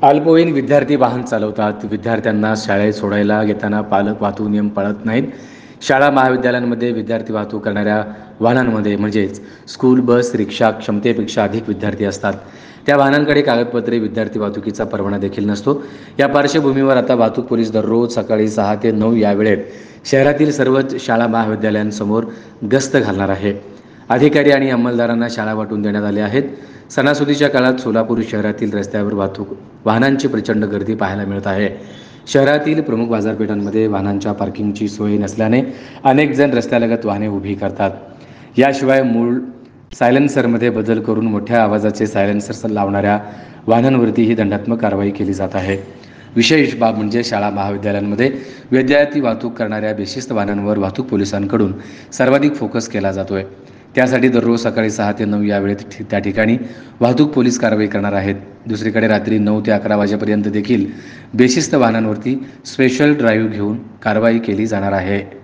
अल्पवयीन विद्यार्थी वाहन चालवतात. विद्यार्थ्यांना शाळेत सोडायला येताना पालक वाहतूक नियम पाळत नाहीत. शाळा महाविद्यालयांमध्ये विद्यार्थी वाहतूक करणाऱ्या वाहनांमध्ये म्हणजेच स्कूल बस, रिक्षा क्षमतेपेक्षा अधिक विद्यार्थी असतात. त्या वाहनांकडे कागदपत्रे, विद्यार्थी वाहतुकीचा परवाना देखील नसतो. या पार्श्वभूमीवर आता वाहतूक पोलीस दररोज सकाळी 6 ते 9 या वेळेत शहरातील सर्वच शाळा महाविद्यालयांसमोर गस्त घालणार आहे. अधिकारी आणि अंमलदारांना शाळा वाटून देण्यात आल्या आहेत. सणासुदीच्या काळात सोलापूर शहरातील रस्त्यावर वाहनांची प्रचंड गर्दी पाहायला मिळत आहे. शहरातील प्रमुख बाजारपेठांमध्ये वाहनांच्या पार्किंगची सोय नसल्याने अनेक जण रस्त्यालगत वाहने उभी करतात. याशिवाय मूळ सायलेन्सरमध्ये बदल करून मोठ्या आवाजाचे सायलेन्सर लावणाऱ्या वाहनांवरतीही दंडात्मक कारवाई केली जात आहे. विशेष बाब म्हणजे शाळा महाविद्यालयांमध्ये विद्यार्थी वाहतूक करणाऱ्या बेशिस्त वाहनांवर वाहतूक पोलिसांकडून सर्वाधिक फोकस केला जातोय. त्यासाठी दररोज सकाळी 6 ते 9 या वेळेत त्या ठिकाणी वाहतूक पोलीस कारवाई करणार आहेत. दुसरीकडे रात्री 9 ते 11 वाजेपर्यंत देखील बेशिस्त वाहनांवरती स्पेशल ड्राईव्ह घेऊन कारवाई केली जाणार आहे.